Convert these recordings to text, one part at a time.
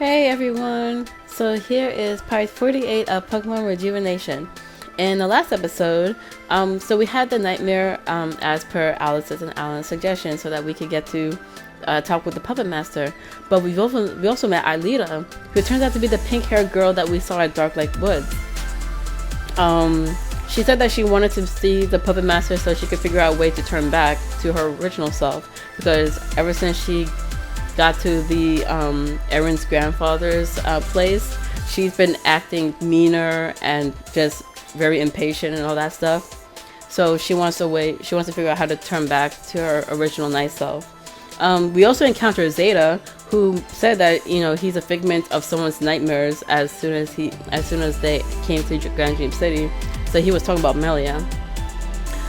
Hey everyone! So here is part 48 of Pokemon Rejuvenation. In the last episode, so we had the nightmare as per Alice's and Alan's suggestion so that we could get to talk with the Puppet Master. But we also met Aelita, who turns out to be the pink-haired girl that we saw at Dark Lake Woods. She said that she wanted to see the Puppet Master so she could figure out a way to turn back to her original self, because ever since she got to the Erin's grandfather's place, she's been acting meaner and just very impatient and all that stuff. So she wants to figure out how to turn back to her original nice self. We also encountered Zeta, who said that he's a figment of someone's nightmares as soon as they came to Grand Dream City. So he was talking about Melia,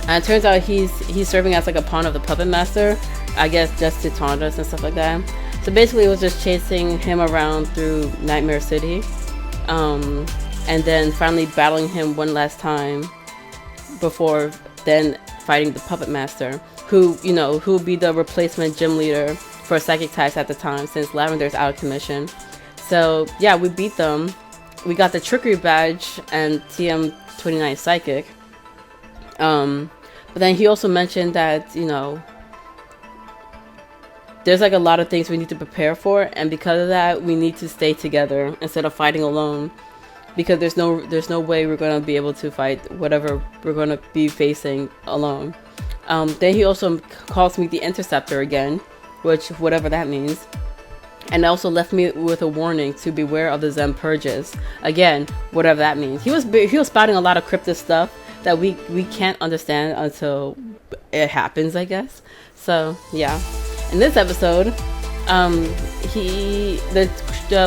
and it turns out he's serving as like a pawn of the Puppet Master, I guess, just to taunt us and stuff like that. So basically it was just chasing him around through Nightmare City, and then finally battling him one last time before then fighting the Puppet Master, who will be the replacement gym leader for psychic types at the time, since Lavender's out of commission. So yeah, we beat them. We got the Trickery Badge and TM29 Psychic. But then he also mentioned that there's like a lot of things we need to prepare for, and because of that we need to stay together instead of fighting alone, because there's no way we're going to be able to fight whatever we're going to be facing alone. Then he also calls me the Interceptor again, which whatever that means, and also left me with a warning to beware of the Zen purges, again whatever that means. He was spouting a lot of cryptic stuff that we can't understand until it happens, I guess. So yeah. In this episode, the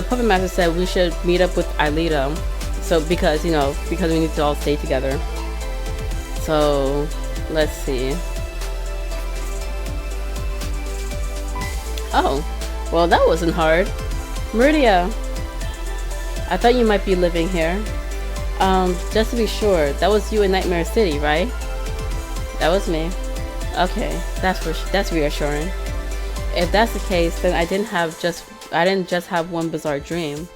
Puppet Master said we should meet up with Aelita, so because we need to all stay together. So let's see. Oh, well, that wasn't hard. Mauridea, I thought you might be living here. Just to be sure, that was you in Nightmare City, right? That was me. Okay, that's reassuring. If that's the case, then I didn't just have one bizarre dream.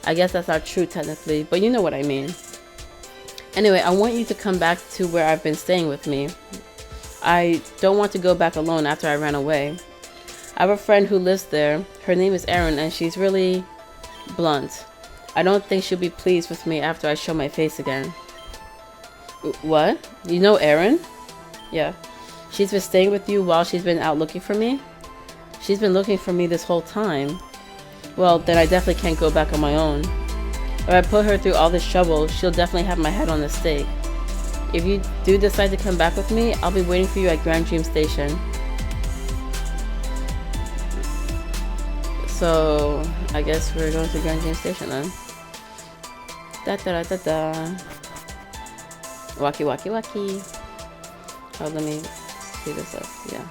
I guess that's not true technically, but you know what I mean. Anyway, I want you to come back to where I've been staying with me. I don't want to go back alone after I ran away. I have a friend who lives there. Her name is Erin, and she's really blunt. I don't think she'll be pleased with me after I show my face again. What? You know Erin? Yeah. She's been staying with you while she's been out looking for me? She's been looking for me this whole time. Well, then I definitely can't go back on my own. If I put her through all this trouble, she'll definitely have my head on the stake. If you do decide to come back with me, I'll be waiting for you at Grand Dream Station. So, I guess we're going to Grand Dream Station then. Da da da da da. Wacky wacky wacky. Oh, let me see this up. Yeah.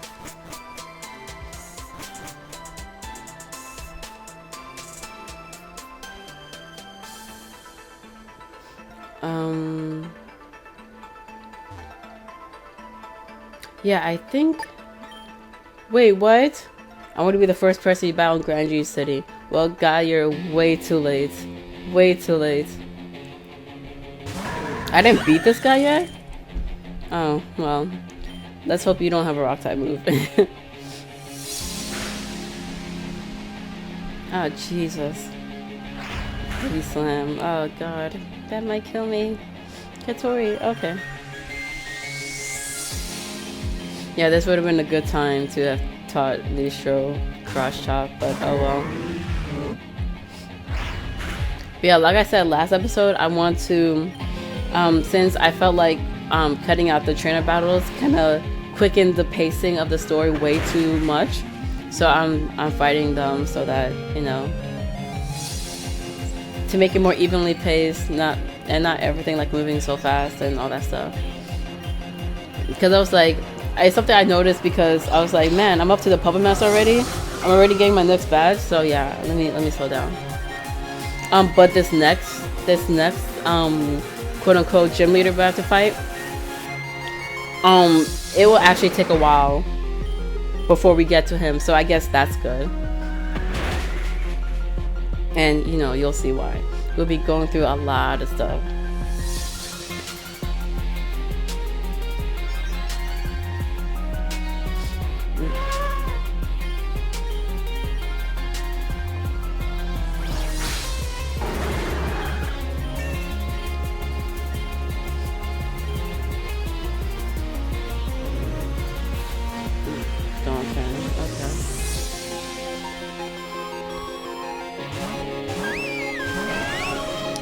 Yeah, I think... Wait, what? I want to be the first person you battle in Grand Dream City. Well, guy, you're way too late. Way too late. I didn't beat this guy yet? Oh, well. Let's hope you don't have a rock type move. Oh, Jesus. Heavy slam. Oh, God. That might kill me. Katori. Okay. Yeah, this would have been a good time to have taught Listro cross chop, but oh well. But yeah, like I said last episode, I want to, since I felt like cutting out the trainer battles kind of quickened the pacing of the story way too much, so I'm fighting them so that to make it more evenly paced, not everything like moving so fast and all that stuff. Because I was like, it's something I noticed, because I was like, man, I'm up to the Puppet Master already. I'm already getting my next badge, so yeah, let me slow down. But this next quote unquote gym leader we have to fight, it will actually take a while before we get to him, so I guess that's good. And, you know, you'll see why. We'll be going through a lot of stuff.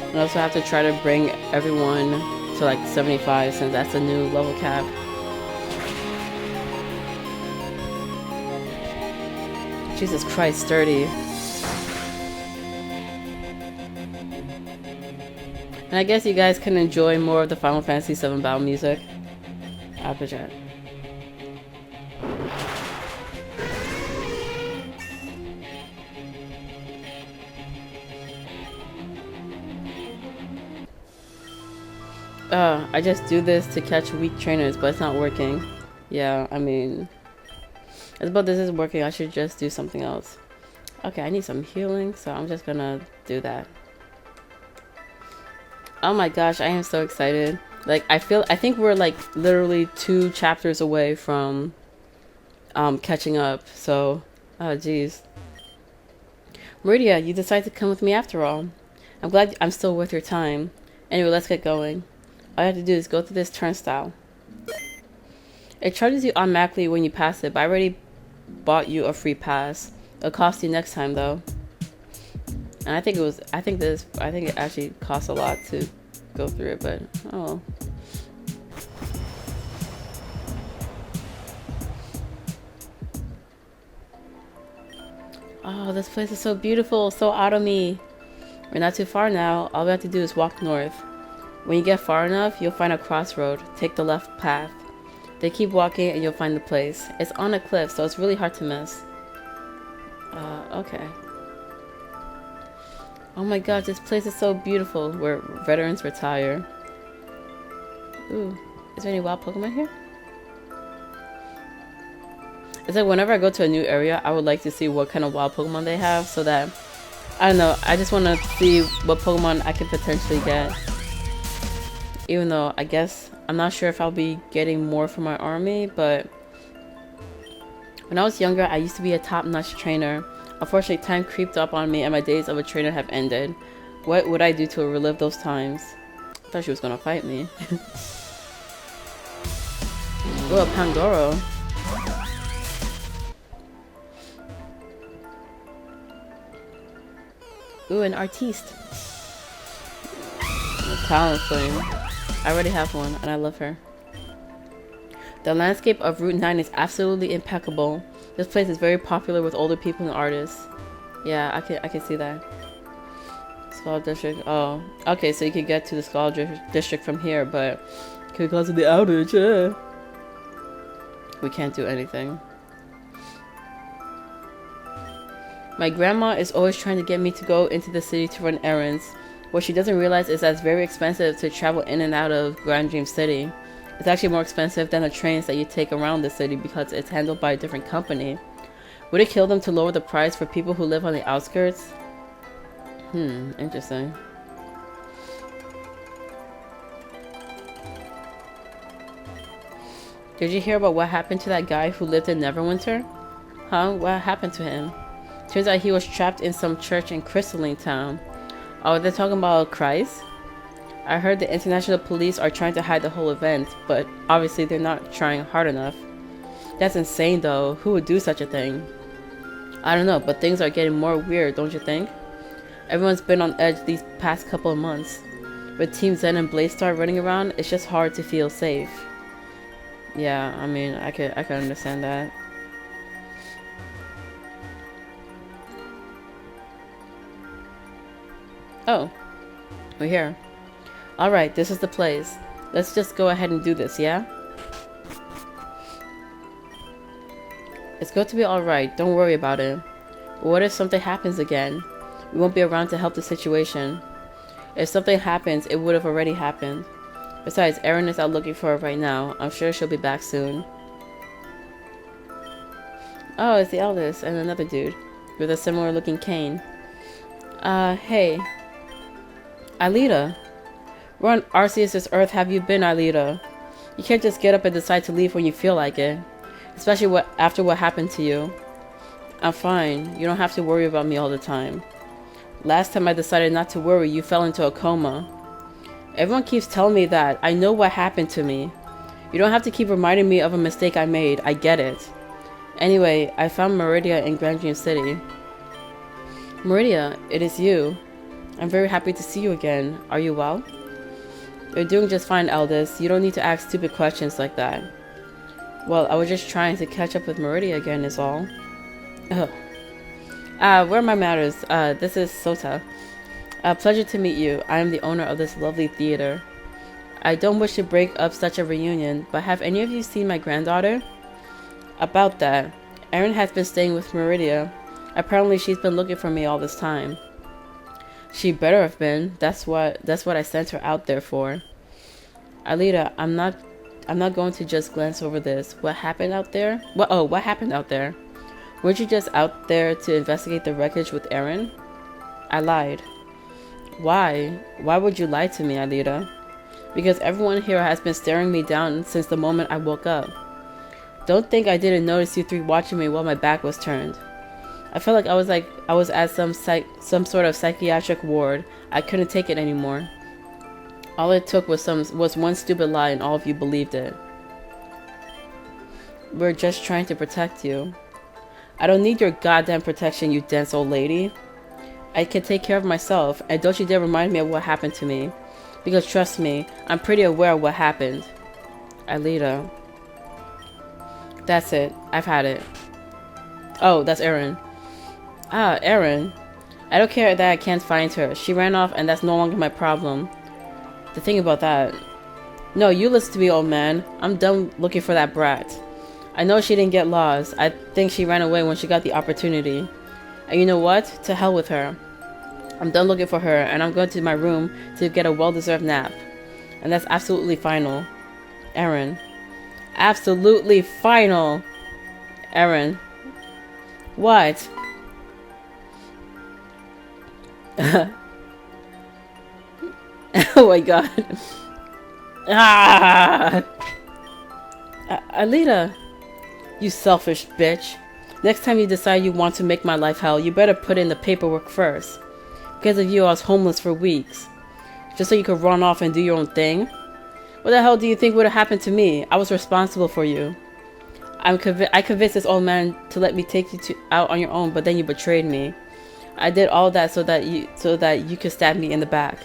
I also have to try to bring everyone to like 75 since that's a new level cap. Jesus Christ, sturdy. And I guess you guys can enjoy more of the Final Fantasy VII battle music after that. I just do this to catch weak trainers, but it's not working. Yeah, I mean, as about this is working, I should just do something else. Okay, I need some healing, so I'm just gonna do that. Oh my gosh, I am so excited. Like, I think we're like literally 2 chapters away from catching up. So, oh geez. Mauridea, you decided to come with me after all. I'm glad I'm still worth your time. Anyway, let's get going. All you have to do is go through this turnstile. It charges you automatically when you pass it, but I already bought you a free pass. It'll cost you next time though. And I think it actually costs a lot to go through it, but oh. Oh, this place is so beautiful, so autumny. We're not too far now. All we have to do is walk north. When you get far enough, you'll find a crossroad. Take the left path. Then keep walking and you'll find the place. It's on a cliff, so it's really hard to miss. Okay. Oh my god, this place is so beautiful where veterans retire. Ooh, is there any wild Pokemon here? It's like whenever I go to a new area, I would like to see what kind of wild Pokemon they have so that, I don't know, I just want to see what Pokemon I can potentially get. Even though, I guess, I'm not sure if I'll be getting more from my army, but when I was younger, I used to be a top-notch trainer. Unfortunately, time creeped up on me and my days of a trainer have ended. What would I do to relive those times? I thought she was gonna fight me. Oh, a Pandoro. Ooh, an artiste. A talent flame. I already have one, and I love her. The landscape of Route 9 is absolutely impeccable. This place is very popular with older people and artists. Yeah, I can see that. Scholar District. Oh, okay, so you can get to the Scholar District from here, but because of the outage, we can't do anything. My grandma is always trying to get me to go into the city to run errands. What she doesn't realize is that it's very expensive to travel in and out of Grand Dream City. It's actually more expensive than the trains that you take around the city because it's handled by a different company. Would it kill them to lower the price for people who live on the outskirts? Interesting. Did you hear about what happened to that guy who lived in Neverwinter? Huh? What happened to him? Turns out he was trapped in some church in Crystalline Town. Oh, they're talking about Christ? I heard the international police are trying to hide the whole event, but obviously they're not trying hard enough. That's insane though. Who would do such a thing? I don't know, but things are getting more weird, don't you think? Everyone's been on edge these past couple of months. With Team Zen and Blaze-Star running around, it's just hard to feel safe. Yeah, I mean, I can understand that. Oh, we're here. Alright, this is the place. Let's just go ahead and do this, yeah? It's going to be alright, don't worry about it. But what if something happens again? We won't be around to help the situation. If something happens, it would have already happened. Besides, Erin is out looking for her right now. I'm sure she'll be back soon. Oh, it's the eldest and another dude with a similar looking cane. Hey. Aelita. Where on Arceus' Earth have you been, Aelita? You can't just get up and decide to leave when you feel like it. Especially after what happened to you. I'm fine. You don't have to worry about me all the time. Last time I decided not to worry, you fell into a coma. Everyone keeps telling me that. I know what happened to me. You don't have to keep reminding me of a mistake I made. I get it. Anyway, I found Mauridea in Grand Dream City. Mauridea, it is you. I'm very happy to see you again. Are you well? You're doing just fine, eldest. You don't need to ask stupid questions like that. Well, I was just trying to catch up with Mauridea again is all. Ugh. Where are my manners? This is Souta. Pleasure to meet you. I am the owner of this lovely theater. I don't wish to break up such a reunion, but have any of you seen my granddaughter? About that, Erin has been staying with Mauridea. Apparently she's been looking for me all this time. She better have been. That's what I sent her out there for. Aelita, I'm not going to just glance over this. What happened out there? What happened out there? Weren't you just out there to investigate the wreckage with Erin? I lied. Why? Why would you lie to me, Aelita? Because everyone here has been staring me down since the moment I woke up. Don't think I didn't notice you three watching me while my back was turned. I felt like I was at some sort of psychiatric ward. I couldn't take it anymore. All it took was one stupid lie and all of you believed it. We're just trying to protect you. I don't need your goddamn protection, you dense old lady. I can take care of myself, and don't you dare remind me of what happened to me. Because trust me, I'm pretty aware of what happened. Aelita. That's it. I've had it. Oh, that's Erin. Ah, Erin. I don't care that I can't find her. She ran off and that's no longer my problem. The thing about that... No, you listen to me, old man. I'm done looking for that brat. I know she didn't get lost. I think she ran away when she got the opportunity. And you know what? To hell with her. I'm done looking for her and I'm going to my room to get a well-deserved nap. And that's absolutely final. Erin. Absolutely final. Erin. What? Oh my god. Ah! Aelita. You selfish bitch. Next time you decide you want to make my life hell, you better put in the paperwork first. Because of you, I was homeless for weeks. Just so you could run off and do your own thing? What the hell do you think would have happened to me? I was responsible for you. I convinced this old man to let me take you out on your own, but then you betrayed me. I did all that so that you could stab me in the back.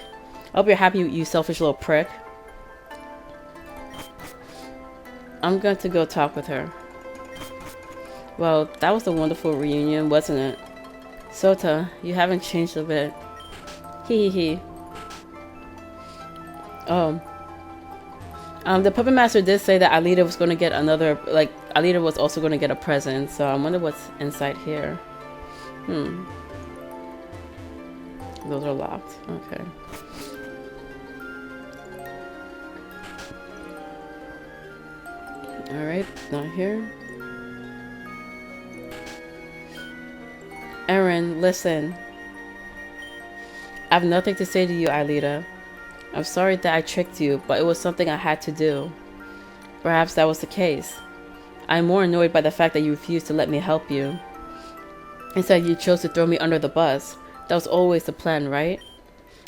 I hope you're happy, you selfish little prick. I'm going to go talk with her. Well, that was a wonderful reunion, wasn't it? Souta, you haven't changed a bit. Hee hee hee. The puppet master did say that Aelita was going to get another, Aelita was also going to get a present, so I wonder what's inside here. Those are locked. Okay. Alright, not here. Erin, listen. I have nothing to say to you, Aelita. I'm sorry that I tricked you, but it was something I had to do. Perhaps that was the case. I'm more annoyed by the fact that you refused to let me help you. Instead, you chose to throw me under the bus. That was always the plan, right?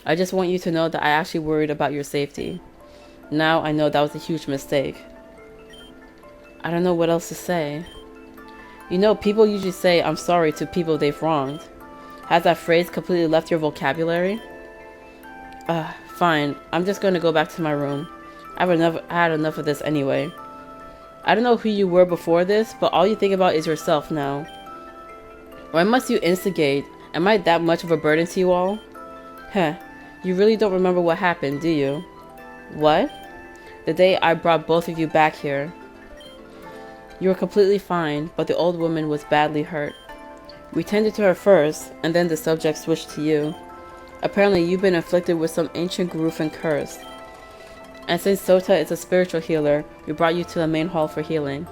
I just want you to know that I actually worried about your safety. Now I know that was a huge mistake. I don't know what else to say. You know, people usually say I'm sorry to people they've wronged. Has that phrase completely left your vocabulary? Fine. I'm just going to go back to my room. I had enough of this anyway. I don't know who you were before this, but all you think about is yourself now. Why must you instigate? Am I that much of a burden to you all? Heh. You really don't remember what happened, do you? What? The day I brought both of you back here. You were completely fine, but the old woman was badly hurt. We tended to her first, and then the subject switched to you. Apparently, you've been afflicted with some ancient Garufan curse. And since Souta is a spiritual healer, we brought you to the main hall for healing.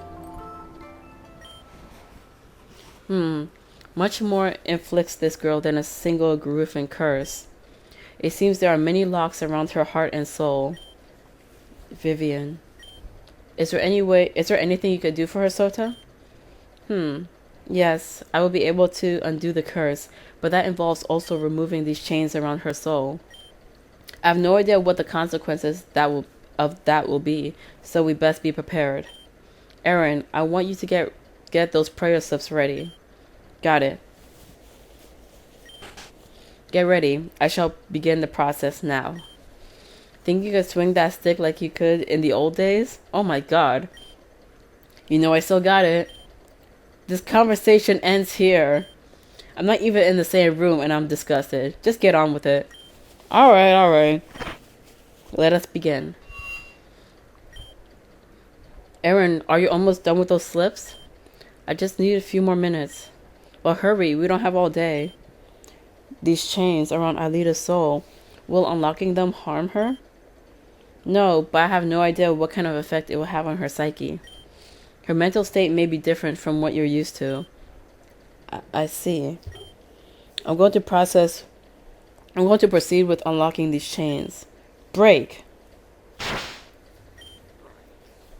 Much more inflicts this girl than a single grieving curse. It seems there are many locks around her heart and soul. Vivian. Is there anything you could do for her, Souta? Yes, I will be able to undo the curse, but that involves also removing these chains around her soul. I have no idea what the consequences of that will be, so we best be prepared. Erin, I want you to get those prayer slips ready. Got it. Get ready. I shall begin the process now. Think you could swing that stick like you could in the old days? Oh my god. You know I still got it. This conversation ends here. I'm not even in the same room and I'm disgusted. Just get on with it. Alright. Let us begin. Erin, are you almost done with those slips? I just need a few more minutes. Well, hurry, we don't have all day. These chains around Aelita's soul, will unlocking them harm her? No, but I have no idea what kind of effect it will have on her psyche. Her mental state may be different from what you're used to. I see. I'm going to proceed with unlocking these chains. Break!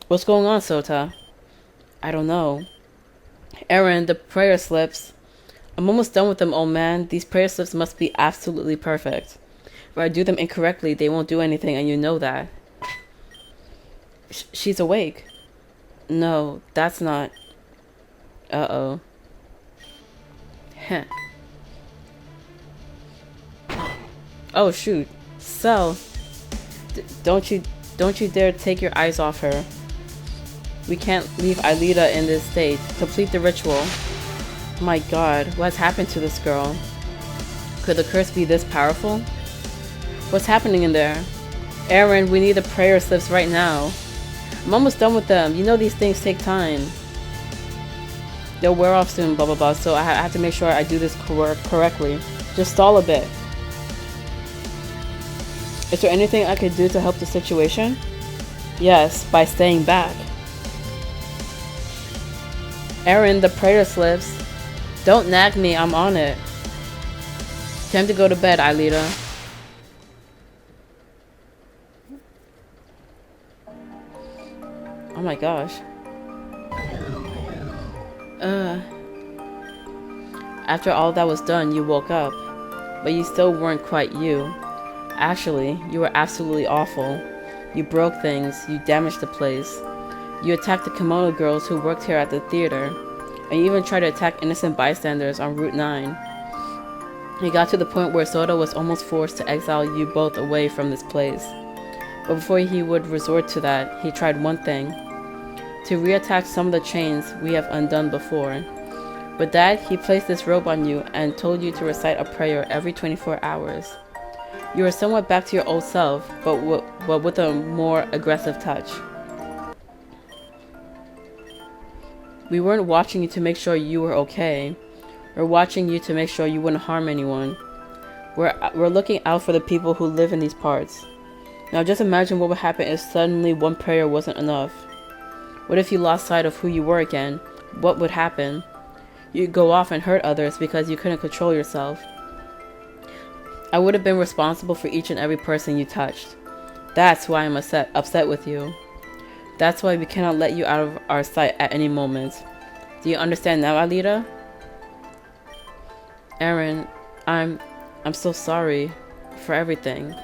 What's going on, Souta? I don't know. Erin, the prayer slips. I'm almost done with them, old man. These prayer slips must be absolutely perfect. If I do them incorrectly, they won't do anything, and you know that. She's awake. No, that's not... Uh-oh. Heh. Oh, shoot. So, don't you dare take your eyes off her. We can't leave Aelita in this state. Complete the ritual. My god, what's happened to this girl? Could the curse be this powerful? What's happening in there? Erin, we need the prayer slips right now. I'm almost done with them. You know these things take time. They'll wear off soon, blah blah blah, so I have to make sure I do this correctly. Just stall a bit. Is there anything I could do to help the situation? Yes, by staying back. Erin, the prayer slips. Don't nag me, I'm on it. Time to go to bed, Aelita. Oh my gosh. After all that was done, you woke up. But you still weren't quite you. Actually, you were absolutely awful. You broke things, you damaged the place. You attacked the kimono girls who worked here at the theater. And you even tried to attack innocent bystanders on Route 9. It got to the point where Souta was almost forced to exile you both away from this place. But before he would resort to that, he tried one thing. To reattach some of the chains we have undone before. With that, he placed this robe on you and told you to recite a prayer every 24 hours. You were somewhat back to your old self, but with a more aggressive touch. We weren't watching you to make sure you were okay. We're watching you to make sure you wouldn't harm anyone. We're looking out for the people who live in these parts. Now just imagine what would happen if suddenly one prayer wasn't enough. What if you lost sight of who you were again? What would happen? You'd go off and hurt others because you couldn't control yourself. I would have been responsible for each and every person you touched. That's why I'm upset with you. That's why we cannot let you out of our sight at any moment. Do you understand now, Aelita? Erin, I'm so sorry for everything.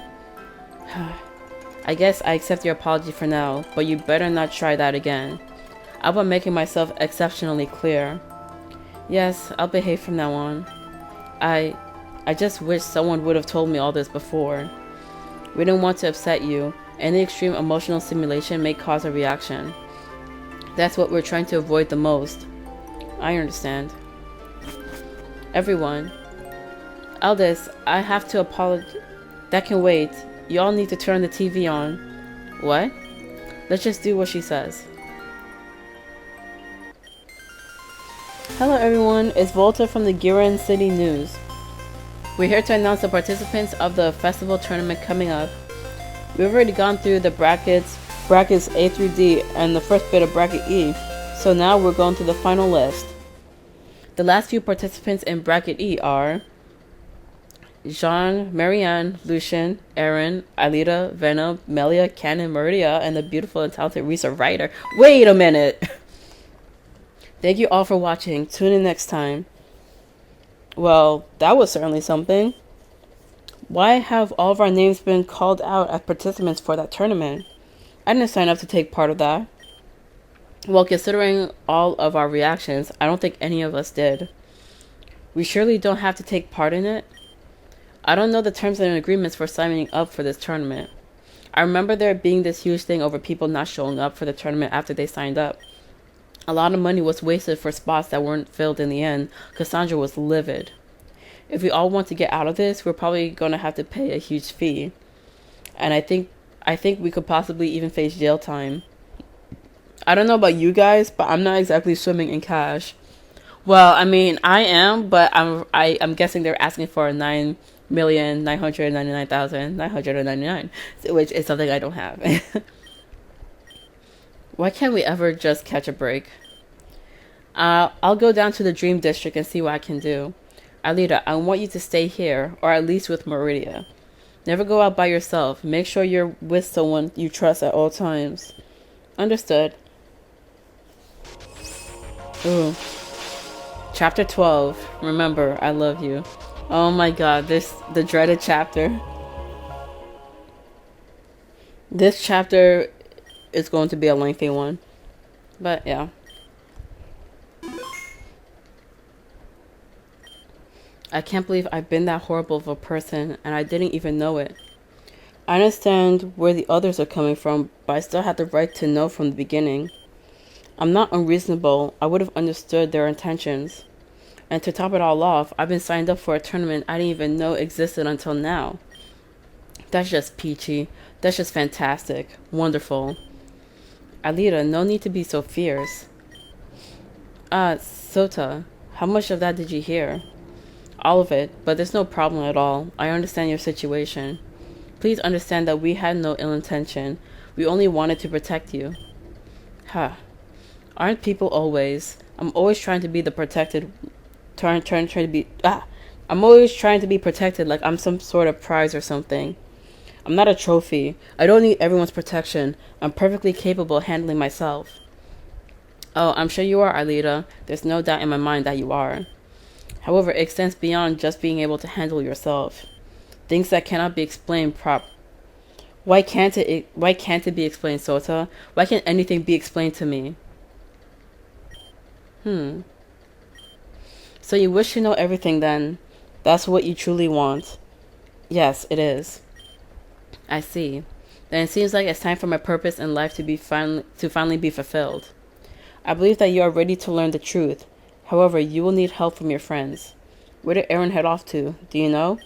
I guess I accept your apology for now, but you better not try that again. I've been making myself exceptionally clear. Yes, I'll behave from now on. I just wish someone would have told me all this before. We didn't want to upset you. Any extreme emotional stimulation may cause a reaction. That's what we're trying to avoid the most. I understand. Everyone. Aldous, I have to apologize. That can wait. You all need to turn the TV on. What? Let's just do what she says. Hello everyone, it's Volta from the Giran City News. We're here to announce the participants of the festival tournament coming up. We've already gone through the brackets A through D and the first bit of bracket E, so now we're going to the final list. The last few participants in bracket E are Jean, Marianne, Lucian, Erin, Aelita, Venom, Melia, Canon, Mauridea, and the beautiful and talented Risa Ryder. Wait a minute! Thank you all for watching. Tune in next time. Well, that was certainly something. Why have all of our names been called out as participants for that tournament? I didn't sign up to take part of that. Well, considering all of our reactions, I don't think any of us did. We surely don't have to take part in it. I don't know the terms and agreements for signing up for this tournament. I remember there being this huge thing over people not showing up for the tournament after they signed up. A lot of money was wasted for spots that weren't filled in the end. Cassandra was livid. If we all want to get out of this, we're probably going to have to pay a huge fee. And I think we could possibly even face jail time. I don't know about you guys, but I'm not exactly swimming in cash. Well, I mean, I am, but I'm guessing they're asking for 9,999,999, which is something I don't have. Why can't we ever just catch a break? I'll go down to the Dream District and see what I can do. Aelita, I want you to stay here, or at least with Mauridea. Never go out by yourself. Make sure you're with someone you trust at all times. Understood. Ooh. Chapter 12. Remember, I love you. Oh my god, the dreaded chapter. This chapter is going to be a lengthy one. But yeah. I can't believe I've been that horrible of a person and I didn't even know it. I understand where the others are coming from, but I still have the right to know from the beginning. I'm not unreasonable. I would have understood their intentions. And to top it all off, I've been signed up for a tournament I didn't even know existed until now. That's just peachy. That's just fantastic. Wonderful. Aelita, no need to be so fierce. Souta, how much of that did you hear? All of it, but there's no problem at all. I understand your situation. Please understand that we had no ill intention. We only wanted to protect you. Huh. Aren't people always? I'm always trying to be the protected... I'm always trying to be protected like I'm some sort of prize or something. I'm not a trophy. I don't need everyone's protection. I'm perfectly capable of handling myself. Oh, I'm sure you are, Aelita. There's no doubt in my mind that you are. However, it extends beyond just being able to handle yourself. Things that cannot be explained Why can't it be explained, Souta? Why can't anything be explained to me? So you wish to know everything then? That's what you truly want? Yes, it is. I see. Then it seems like it's time for my purpose in life to finally be fulfilled. I believe that you are ready to learn the truth. However, you will need help from your friends. Where did Erin head off to? Do you know?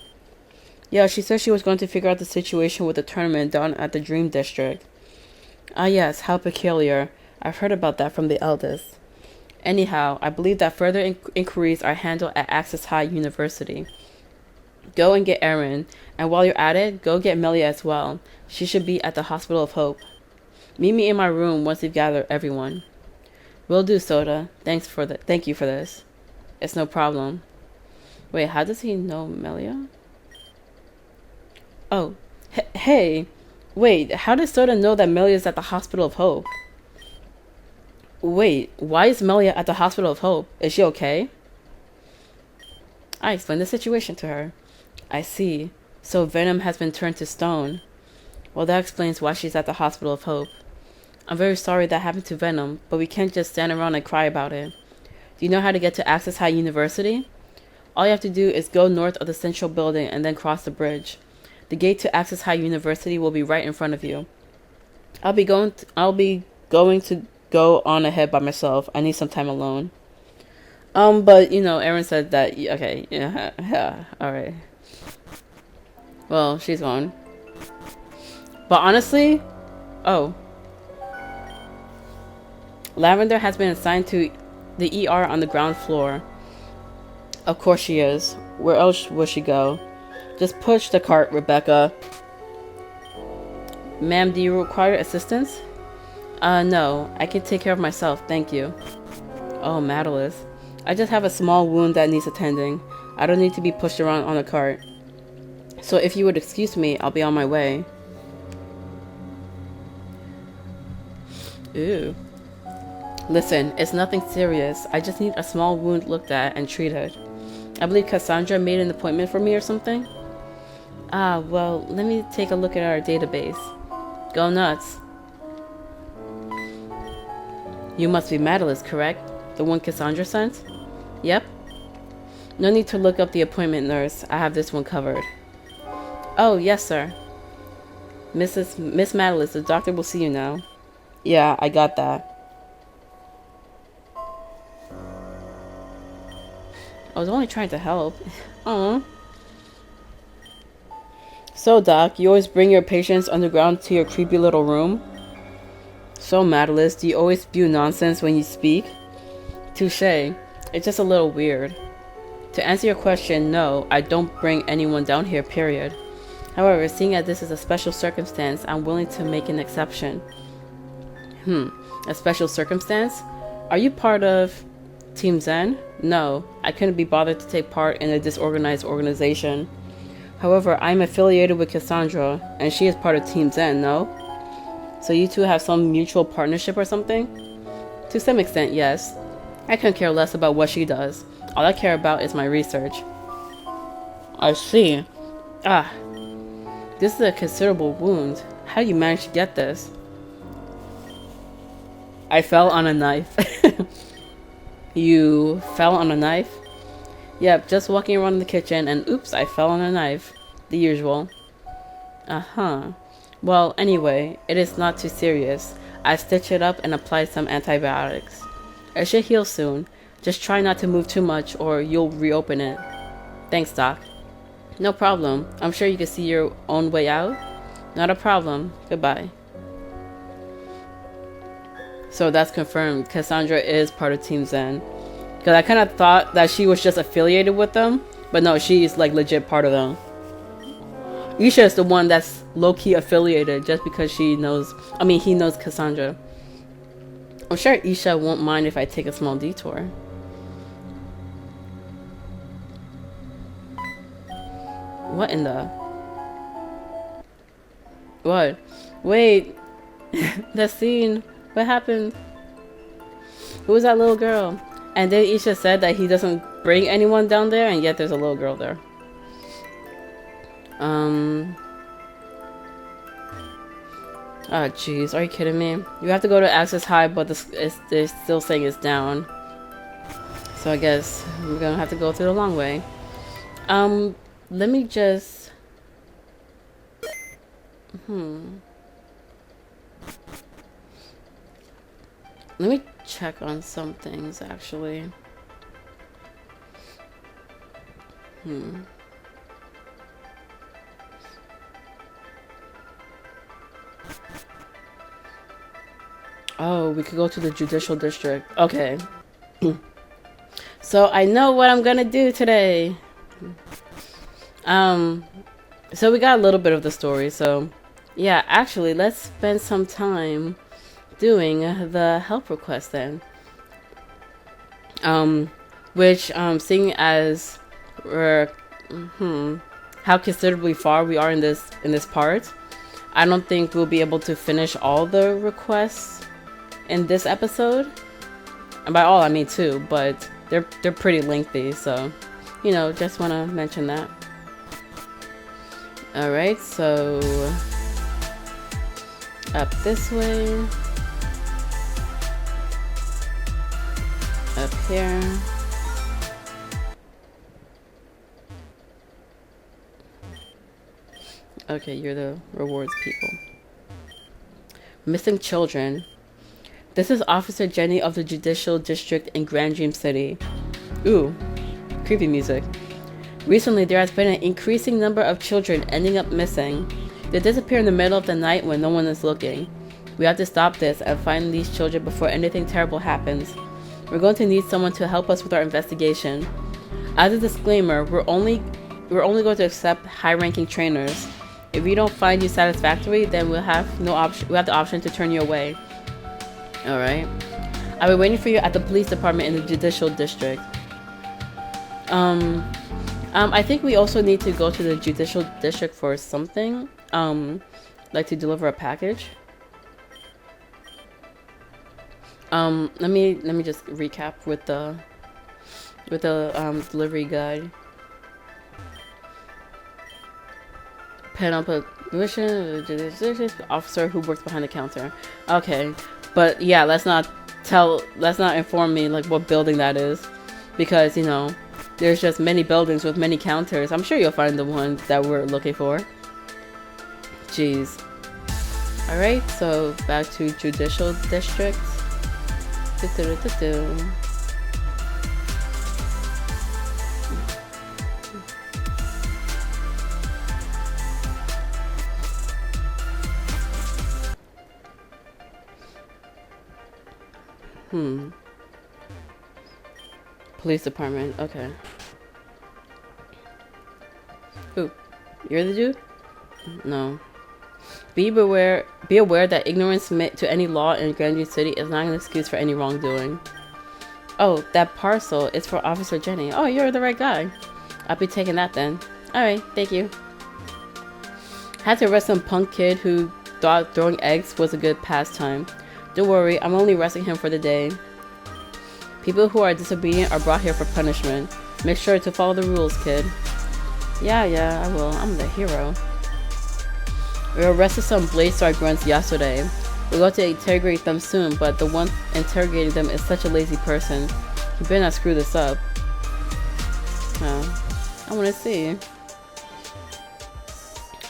Yeah, she said she was going to figure out the situation with the tournament down at the Dream District. Ah yes, how peculiar. I've heard about that from the eldest. Anyhow, I believe that further inquiries are handled at Access High University. Go and get Erin, and while you're at it, go get Melia as well. She should be at the Hospital of Hope. Meet me in my room once you've gathered everyone. Will do, Souta. Thank you for this. It's no problem. Wait, how does he know Melia? Oh, hey. Wait, how does Souta know that Melia's at the Hospital of Hope? Wait, why is Melia at the Hospital of Hope? Is she okay? I explained the situation to her. I see. So Venom has been turned to stone. Well, that explains why she's at the Hospital of Hope. I'm very sorry that happened to Venom, but we can't just stand around and cry about it. Do you know how to get to Access High University? All you have to do is go north of the central building and then cross the bridge. The gate to Access High University will be right in front of you. I'll be going to go on ahead by myself. I need some time alone. But Erin said that. Okay, yeah, all right. Well, she's gone. But honestly, Lavender has been assigned to the ER on the ground floor. Of course she is. Where else will she go? Just push the cart, Rebecca. Ma'am, do you require assistance? No. I can take care of myself, thank you. Oh, Madalis. I just have a small wound that needs attending. I don't need to be pushed around on a cart. So if you would excuse me, I'll be on my way. Ew. Listen, it's nothing serious. I just need a small wound looked at and treated. I believe Cassandra made an appointment for me or something? Ah, well, let me take a look at our database. Go nuts. You must be Madeline, correct? The one Cassandra sent? Yep. No need to look up the appointment, nurse. I have this one covered. Oh, yes, sir. Miss Madeline, the doctor will see you now. Yeah, I got that. I was only trying to help. Aww. So, Doc, you always bring your patients underground to your creepy little room? So, Madeline, do you always spew nonsense when you speak? Touché. It's just a little weird. To answer your question, no, I don't bring anyone down here, period. However, seeing as this is a special circumstance, I'm willing to make an exception. A special circumstance? Are you part of Team Zen? No, I couldn't be bothered to take part in a disorganized organization. However, I'm affiliated with Cassandra, and she is part of Team Zen, no? So you two have some mutual partnership or something? To some extent, yes. I couldn't care less about what she does. All I care about is my research. I see. Ah. This is a considerable wound. How do you manage to get this? I fell on a knife. You fell on a knife? Yep, just walking around the kitchen and oops, I fell on a knife. The usual. Uh-huh. Well, anyway, it is not too serious. I stitched it up and applied some antibiotics. It should heal soon. Just try not to move too much or you'll reopen it. Thanks, Doc. No problem. I'm sure you can see your own way out. Not a problem. Goodbye. So that's confirmed. Cassandra is part of Team Zen. Because I kind of thought that she was just affiliated with them. But no, she's like legit part of them. Isha is the one that's low-key affiliated just because she knows... I mean, he knows Cassandra. I'm sure Isha won't mind if I take a small detour. What in the... What? Wait. That scene... What happened? Who was that little girl? And then Isha said that he doesn't bring anyone down there, and yet there's a little girl there. Oh jeez, are you kidding me? You have to go to access high, but they're still saying it's down. So I guess we're gonna have to go through the long way. Let me just... Let me check on some things, actually. Oh, we could go to the judicial district. Okay. So I know what I'm gonna do today. So we got a little bit of the story. So yeah, actually, let's spend some time doing the help request then. Which seeing as we're how considerably far we are in this part, I don't think we'll be able to finish all the requests in this episode. And by all I mean two, but they're pretty lengthy, so you know, just want to mention that. Alright, so up this way, up here, okay, you're the rewards people. Missing children. This is Officer Jenny of the Judicial District in Grand Dream City. Ooh, creepy music. Recently, there has been an increasing number of children ending up missing. They disappear in the middle of the night when no one is looking. We have to stop this and find these children before anything terrible happens. We're going to need someone to help us with our investigation. As a disclaimer, we're only going to accept high-ranking trainers. If we don't find you satisfactory, then we'll have the option to turn you away. Alright. I'll be waiting for you at the police department in the Judicial District. I think we also need to go to the judicial district for something. Like to deliver a package. Let me just recap with the delivery guide. Pen up a mission officer who works behind the counter. Okay, but yeah, let's not inform me like what building that is, because you know there's just many buildings with many counters. I'm sure you'll find the one that we're looking for. Jeez. All right, so back to judicial district. Police department. Okay. Ooh, you're the dude? No. Be aware that ignorance to any law in Grandview City is not an excuse for any wrongdoing. Oh, that parcel is for Officer Jenny. Oh, you're the right guy. I'll be taking that then. Alright, thank you. Had to arrest some punk kid who thought throwing eggs was a good pastime. Don't worry, I'm only arresting him for the day. People who are disobedient are brought here for punishment. Make sure to follow the rules, kid. Yeah, I will. I'm the hero. We arrested some Blade Star grunts yesterday. We're going to interrogate them soon, but the one interrogating them is such a lazy person. He better not screw this up. Oh, I want to see.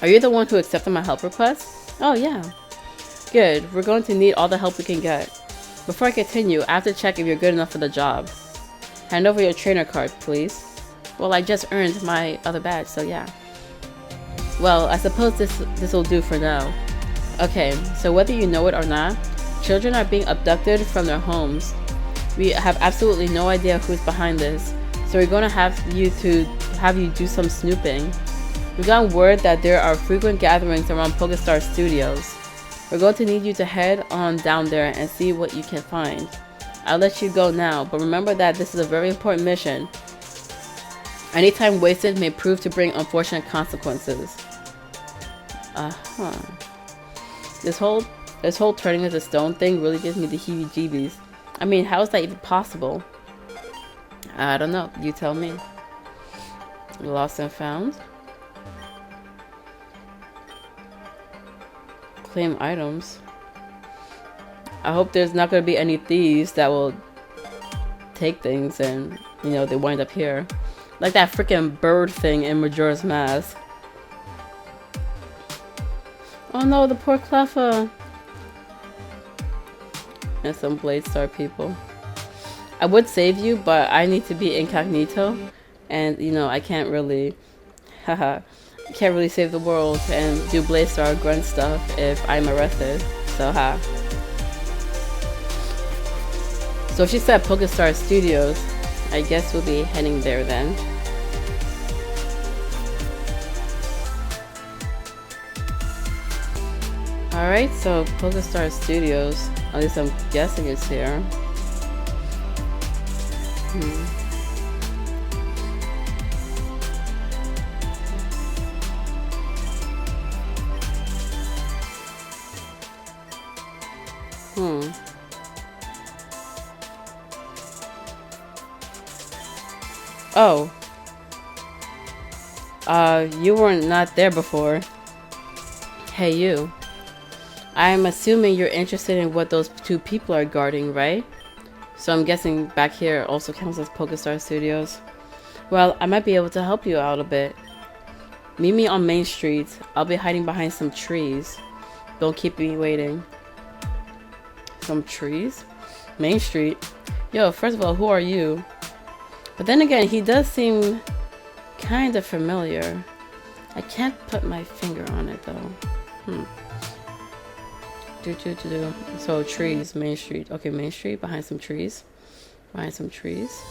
Are you the one who accepted my help request? Oh, yeah. Good. We're going to need all the help we can get. Before I continue, I have to check if you're good enough for the job. Hand over your trainer card, please. Well, I just earned my other badge, so yeah. Well, I suppose this will do for now. Okay, so whether you know it or not, children are being abducted from their homes. We have absolutely no idea who's behind this, so we're going to have you do some snooping. We got word that there are frequent gatherings around PokeStar Studios. We're going to need you to head on down there and see what you can find. I'll let you go now, but remember that this is a very important mission. Any time wasted may prove to bring unfortunate consequences. This whole turning into stone thing really gives me the heebie-jeebies. I mean, how is that even possible? I don't know. You tell me. Lost and found. Claim items. I hope there's not going to be any thieves that will take things and, you know, they wind up here. Like that freaking bird thing in Majora's Mask. Oh no, the poor Cleffa. And some Blade Star people. I would save you, but I need to be incognito. And, you know, I can't really... Haha. Can't really save the world and do Blade Star grunt stuff if I'm arrested. So, ha. So she said PokeStar Studios. I guess we'll be heading there then. Alright, so PokeStar Studios. At least I'm guessing it's here. Oh. You were not there before. Hey, you. I'm assuming you're interested in what those two people are guarding, right? So I'm guessing back here also counts as PokeStar Studios. Well, I might be able to help you out a bit. Meet me on Main Street. I'll be hiding behind some trees. Don't keep me waiting. Some trees? Main Street? Yo, first of all, who are you? But then again, he does seem kind of familiar. I can't put my finger on it though. So trees, Main Street. Okay, Main Street, behind some trees. Behind some trees.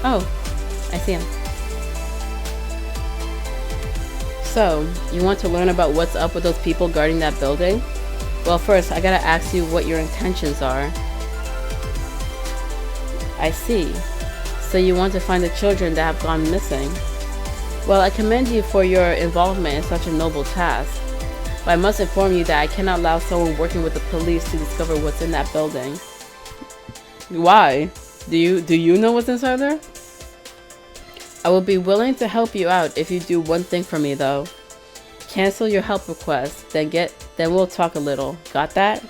Oh, I see him. So, you want to learn about what's up with those people guarding that building? Well, first, I gotta ask you what your intentions are. I see. So you want to find the children that have gone missing. Well, I commend you for your involvement in such a noble task. But I must inform you that I cannot allow someone working with the police to discover what's in that building. Why? Do you know what's inside there? I will be willing to help you out if you do one thing for me, though. Cancel your help request, then we'll talk a little. Got that?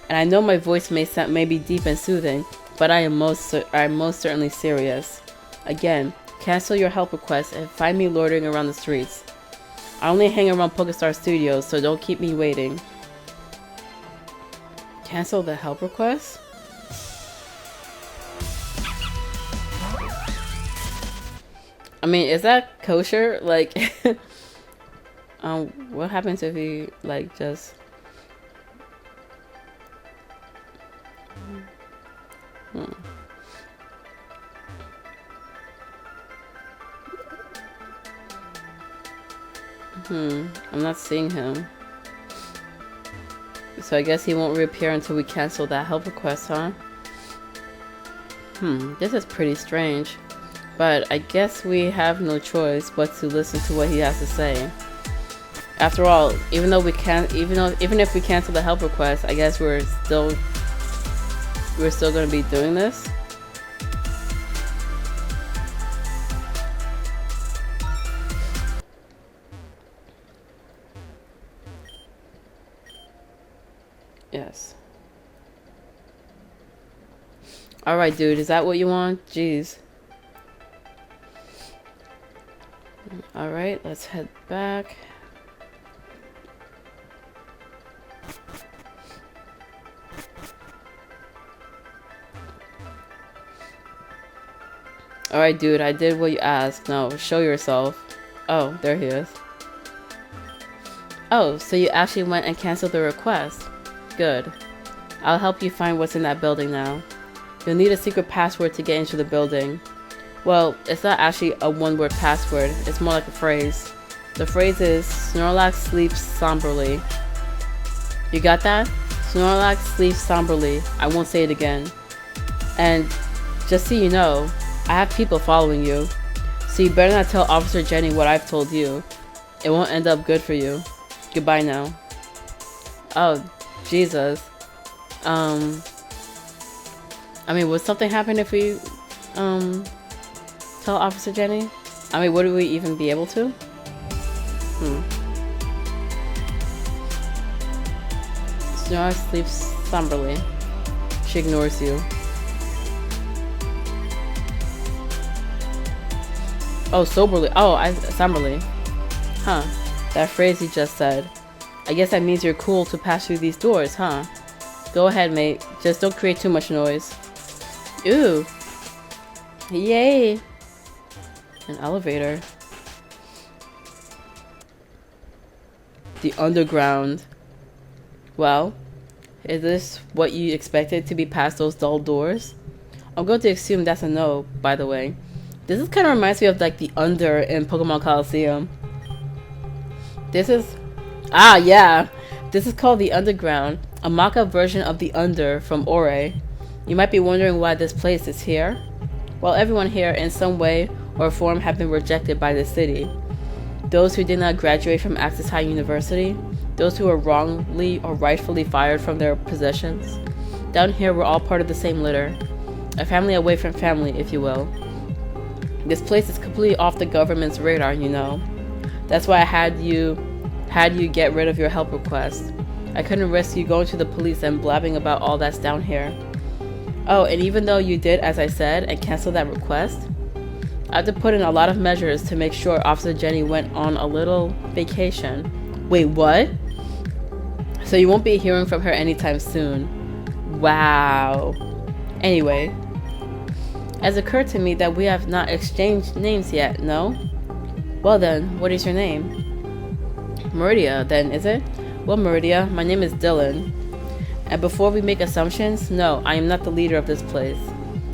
And I know my voice may be deep and soothing, but I am most certainly serious. Again, cancel your help request and find me loitering around the streets. I only hang around PokeStar Studios, so don't keep me waiting. Cancel the help request? I mean, is that kosher? Like, what happens if he, like, just... I'm not seeing him. So I guess he won't reappear until we cancel that help request, huh? This is pretty strange. But I guess we have no choice but to listen to what he has to say. After all, even if we cancel the help request, I guess we're still going to be doing this. Yes. Alright, dude, is that what you want? Jeez. Alright, let's head back. Alright, dude, I did what you asked. Now, show yourself. Oh, there he is. Oh, so you actually went and canceled the request. Good. I'll help you find what's in that building now. You'll need a secret password to get into the building. Well, it's not actually a one-word password. It's more like a phrase. The phrase is, Snorlax sleeps somberly. You got that? Snorlax sleeps somberly. I won't say it again. And just so you know, I have people following you. So you better not tell Officer Jenny what I've told you. It won't end up good for you. Goodbye now. Oh, Jesus. I mean, would something happen if we, tell Officer Jenny? I mean, would we even be able to? Snorlax sleeps somberly. She ignores you. Oh, soberly. Oh, somberly. Huh. That phrase you just said. I guess that means you're cool to pass through these doors, huh? Go ahead, mate. Just don't create too much noise. Ooh. Yay. An elevator. The underground. Well, is this what you expected to be past those dull doors? I'm going to assume that's a no, by the way. This is kind of reminds me of like the Under in Pokemon Coliseum. This is... Ah, yeah. This is called the Underground, a mock-up version of the Under from Ore. You might be wondering why this place is here. Well, everyone here in some way or form have been rejected by the city. Those who did not graduate from Access High University, those who were wrongly or rightfully fired from their positions. Down here, we're all part of the same litter. A family away from family, if you will. This place is completely off the government's radar, you know. That's why I had you get rid of your help request. I couldn't risk you going to the police and blabbing about all that's down here. Oh, and even though you did as I said and canceled that request, I had to put in a lot of measures to make sure Officer Jenny went on a little vacation. Wait, what? So you won't be hearing from her anytime soon. Wow. Anyway, it's occurred to me that we have not exchanged names yet, no? Well then, what is your name? Mauridea, then, is it? Well, Mauridea, my name is Dylan. And before we make assumptions, no, I am not the leader of this place.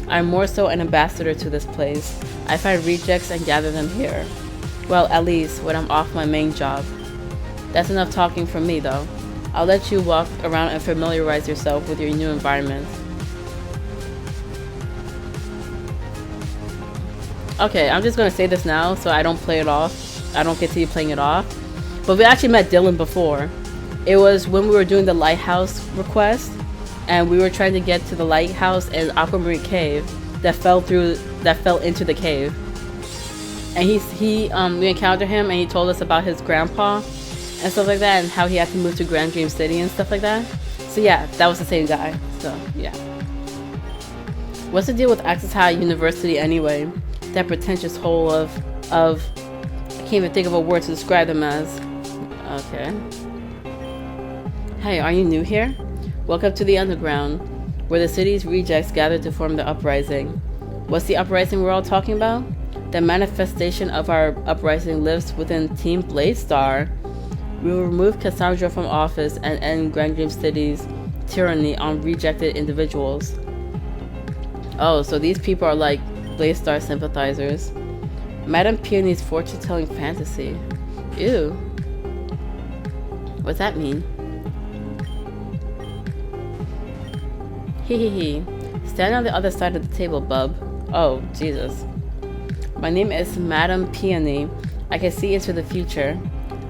I am more so an ambassador to this place. I find rejects and gather them here. Well, at least when I'm off my main job. That's enough talking from me, though. I'll let you walk around and familiarize yourself with your new environment. Okay, I'm just gonna say this now so I don't play it off. I don't continue playing it off. But we actually met Dylan before. It was when we were doing the lighthouse request, and we were trying to get to the lighthouse in Aquamarine Cave that fell into the cave. And we encountered him, and he told us about his grandpa and stuff like that, and how he had to move to Grand Dream City and stuff like that. So yeah, that was the same guy. So yeah. What's the deal with Access High University anyway? That pretentious hole of I can't even think of a word to describe them as. Okay. Hey, are you new here? Welcome to the underground, where the city's rejects gather to form the uprising. What's the uprising we're all talking about? The manifestation of our uprising lives within Team Bladestar. We will remove Cassandra from office and end Grand Dream City's tyranny on rejected individuals. Oh, so these people are like Bladestar sympathizers. Madame Peony's fortune-telling fantasy. Ew. What's that mean? Hee. Stand on the other side of the table, bub. Oh, Jesus. My name is Madame Peony. I can see into the future.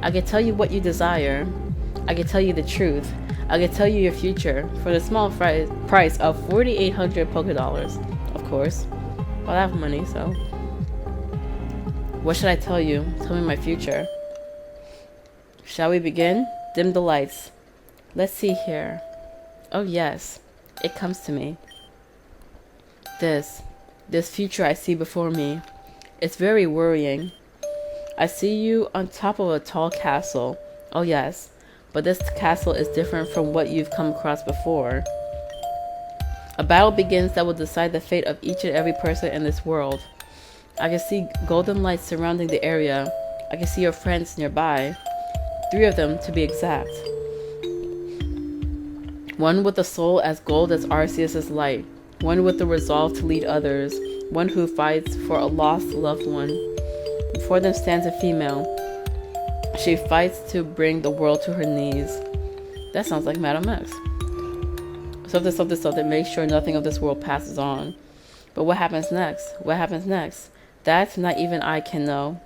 I can tell you what you desire. I can tell you the truth. I can tell you your future for the small price of 4,800 polka dollars. Of course. Well, I have money, so. What should I tell you? Tell me my future. Shall we begin? Dim the lights. Let's see here. Oh yes. It comes to me. This future I see before me. It's very worrying. I see you on top of a tall castle. Oh yes, but this castle is different from what you've come across before. A battle begins that will decide the fate of each and every person in this world. I can see golden lights surrounding the area. I can see your friends nearby. 3 of them to be exact. One with a soul as gold as Arceus's light. One with the resolve to lead others. One who fights for a lost loved one. Before them stands a female. She fights to bring the world to her knees. That sounds like Madame X. Something. Make sure nothing of this world passes on. But what happens next? What happens next? That not even I can know.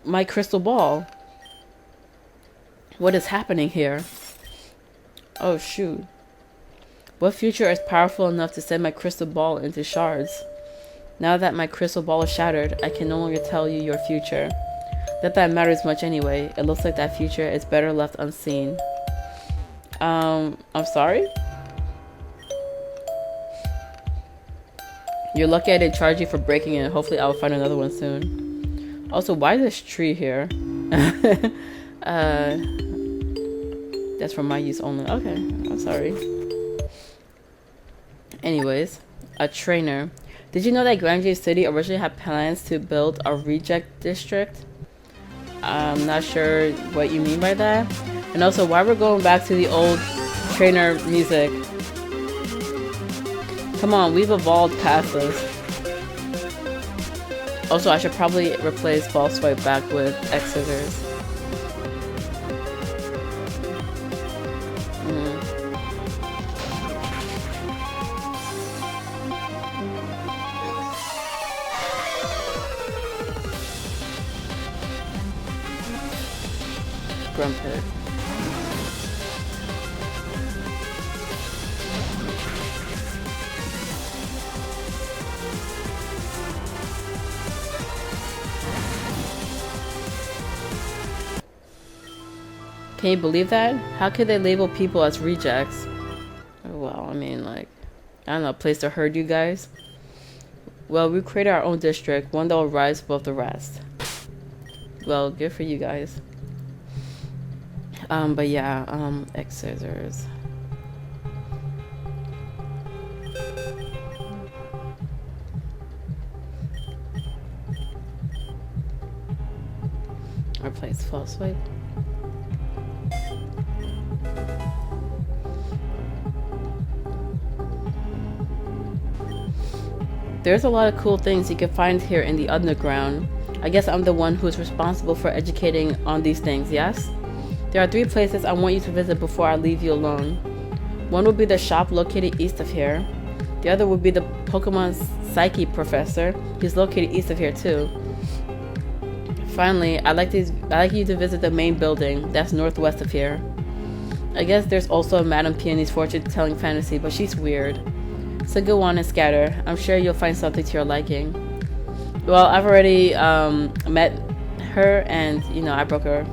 My crystal ball. What is happening here? Oh shoot. What future is powerful enough to send my crystal ball into shards? Now that my crystal ball is shattered, I can no longer tell you your future. Not that matters much anyway. It looks like that future is better left unseen. I'm sorry? You're lucky I didn't charge you for breaking it. Hopefully I'll find another one soon. Also, why is this tree here? That's for my use only. Okay, I'm sorry. Anyways, a trainer. Did you know that Grand Dream City originally had plans to build a reject district? I'm not sure what you mean by that. And also, why we're going back to the old trainer music. Come on, we've evolved past this. Also, I should probably replace Ball Swipe back with X Scissors. Grumpet. Can you believe that? How could they label people as rejects? Well, I mean, like, I don't know, a place to herd you guys. Well, we created our own district, one that will rise above the rest. Well, good for you guys. But yeah, X Scissors. Replace False Swipe. There's a lot of cool things you can find here in the underground. I guess I'm the one who's responsible for educating on these things, yes? There are 3 places I want you to visit before I leave you alone. One would be the shop located east of here. The other would be the Pokemon Psyche Professor. He's located east of here too. Finally, I'd like you to visit the main building that's northwest of here. I guess there's also a Madame Peony's fortune-telling fantasy, but she's weird. So go on and scatter. I'm sure you'll find something to your liking. Well, I've already met her, and you know I broke her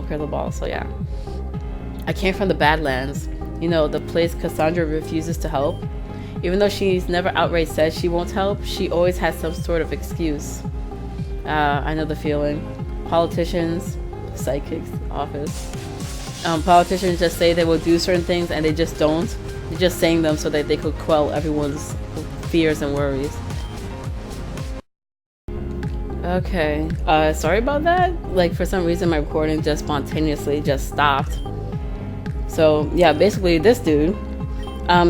crystal ball. So yeah, I came from the Badlands. You know, the place Cassandra refuses to help. Even though she's never outright said she won't help, she always has some sort of excuse. I know the feeling. Politicians, psychics, office. Politicians just say they will do certain things and they just don't. They're just saying them so that they could quell everyone's fears and worries. Okay, sorry about that. Like, for some reason my recording just spontaneously just stopped. So yeah, basically this dude,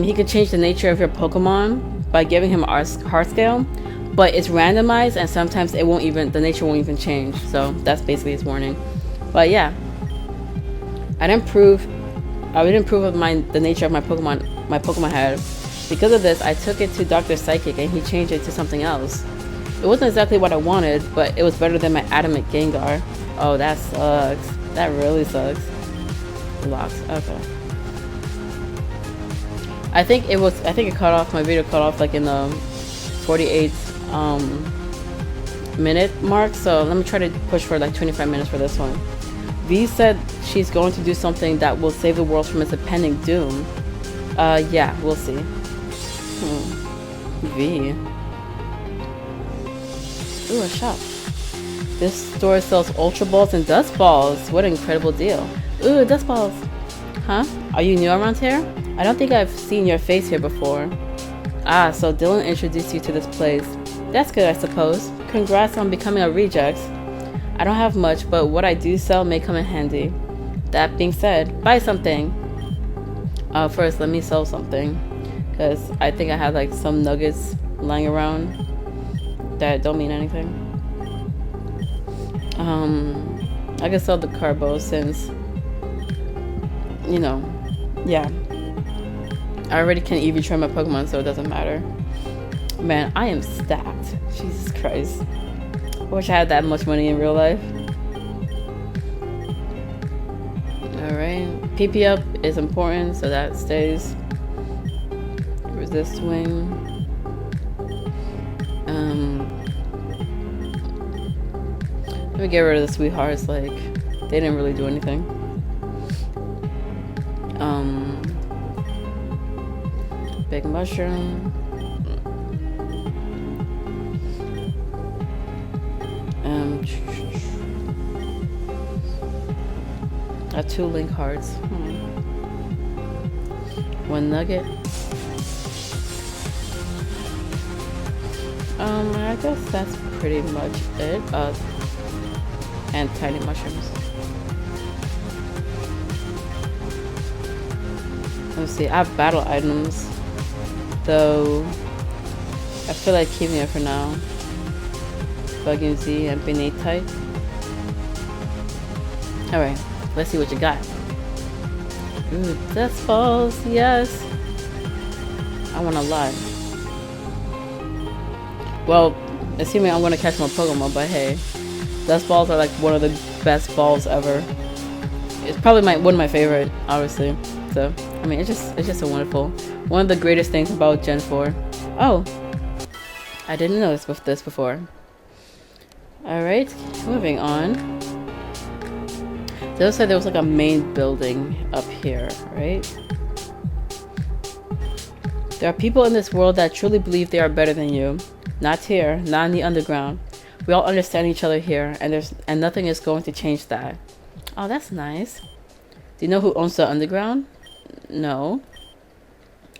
he could change the nature of your Pokemon by giving him a heart scale, but it's randomized and sometimes it won't even, the nature won't even change. So that's basically his warning. But yeah, I didn't prove of the nature of my Pokemon had. Because of this, I took it to Dr. Psychic and he changed it to something else. It wasn't exactly what I wanted, but it was better than my adamant Gengar. Oh, that sucks. That really sucks. Locked. Okay. I think it cut off, my video cut off like in the 48 minute mark, so let me try to push for like 25 minutes for this one. V said she's going to do something that will save the world from its impending doom. Yeah, we'll see. V. Ooh, a shop. This store sells Ultra Balls and Dust Balls. What an incredible deal. Ooh, Dust Balls. Huh? Are you new around here? I don't think I've seen your face here before. Ah, so Dylan introduced you to this place. That's good, I suppose. Congrats on becoming a reject. I don't have much, but what I do sell may come in handy. That being said, buy something. First, let me sell something. Because I think I have like some nuggets lying around that don't mean anything. I can sell the Carbo since, you know, yeah. I already can EV train my Pokemon, so it doesn't matter. Man, I am stacked. Jesus Christ. I wish I had that much money in real life. Alright. PP up is important, so that stays. Resist wing. Let me get rid of the sweethearts, like they didn't really do anything. Big mushroom. I have 2 link hearts. 1 nugget. I guess that's pretty much it. And tiny mushrooms. Let's see, I have battle items, though I feel like keeping it for now. Bugging Z and Beneath type. Alright, let's see what you got. Ooh, Dust Balls, yes. I want a lot. Well, assuming I'm gonna catch more Pokemon, but hey, Dust Balls are like one of the best balls ever. It's probably one of my favorite, obviously. So, I mean, it's just so wonderful. One of the greatest things about Gen 4. Oh, I didn't notice this before. Alright, moving on. They said there was like a main building up here, right? There are people in this world that truly believe they are better than you. Not here, not in the underground. We all understand each other here, and nothing is going to change that. Oh, that's nice. Do you know who owns the underground? No.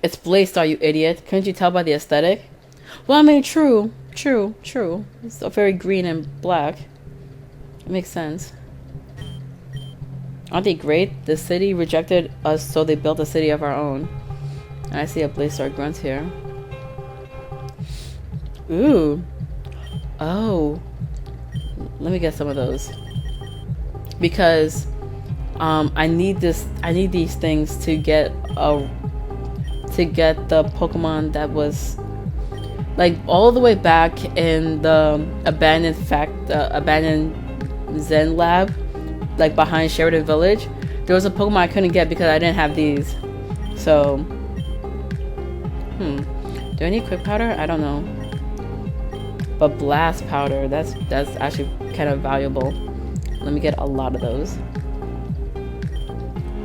It's Blaze, you idiot. Couldn't you tell by the aesthetic? Well, I mean, true. It's very green and black. It makes sense. Aren't they great? The city rejected us, so they built a city of our own. And I see a Blaze grunt here. Ooh. Oh. Let me get some of those. Because I need this. I need these things to get the Pokemon that was like all the way back in the abandoned Zen lab, like behind Sheridan Village. There was a Pokemon I couldn't get because I didn't have these. So, do I need Quick Powder? I don't know. But Blast Powder, that's actually kind of valuable. Let me get a lot of those.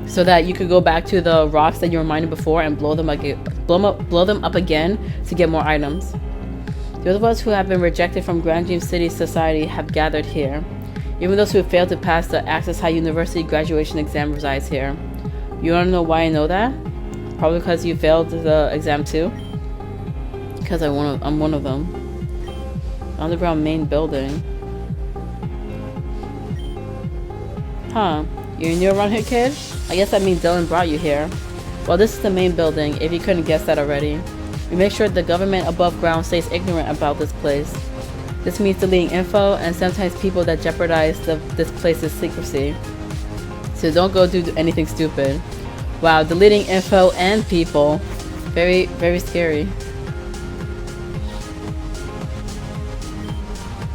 So that you could go back to the rocks that you were mining before and blow them up again to get more items. Those of us who have been rejected from Grand Dream City society have gathered here. Even those who have failed to pass the Access High University graduation exam resides here. You wanna know why I know that? Probably because you failed the exam too. Because I'm one of them. Underground main building. Huh. You're new around here, kid? I guess that means Dylan brought you here. Well, this is the main building, if you couldn't guess that already. We make sure the government above ground stays ignorant about this place. This means deleting info and sometimes people that jeopardize this place's secrecy. So don't go do anything stupid. Wow, deleting info and people. Very, very scary.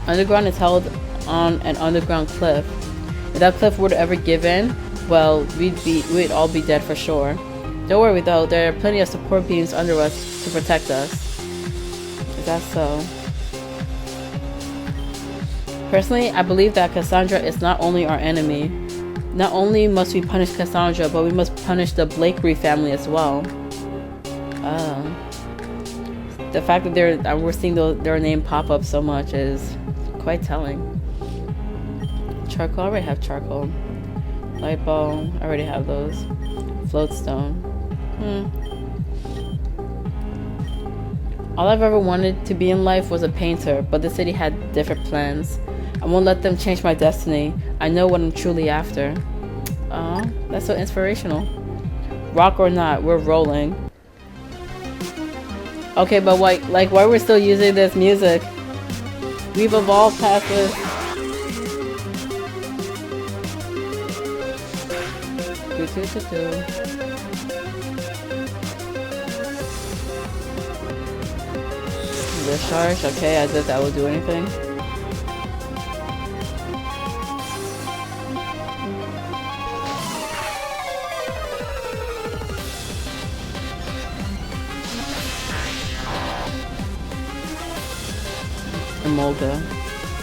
Underground is held on an underground cliff. If that cliff were to ever give in, well, we'd all be dead for sure. Don't worry though, there are plenty of support beams under us to protect us. Is that so? Personally, I believe that Cassandra is not only our enemy. Not only must we punish Cassandra, but we must punish the Blakery family as well. The fact that we're seeing their name pop up so much is quite telling. Charcoal, I already have charcoal. Light bulb, I already have those. Floatstone. All I've ever wanted to be in life was a painter, but the city had different plans. I won't let them change my destiny. I know what I'm truly after. Oh, that's so inspirational. Rock or not, we're rolling. Okay, but why we're still using this music? We've evolved past this. Discharge, okay, I did that will do anything. Emolga.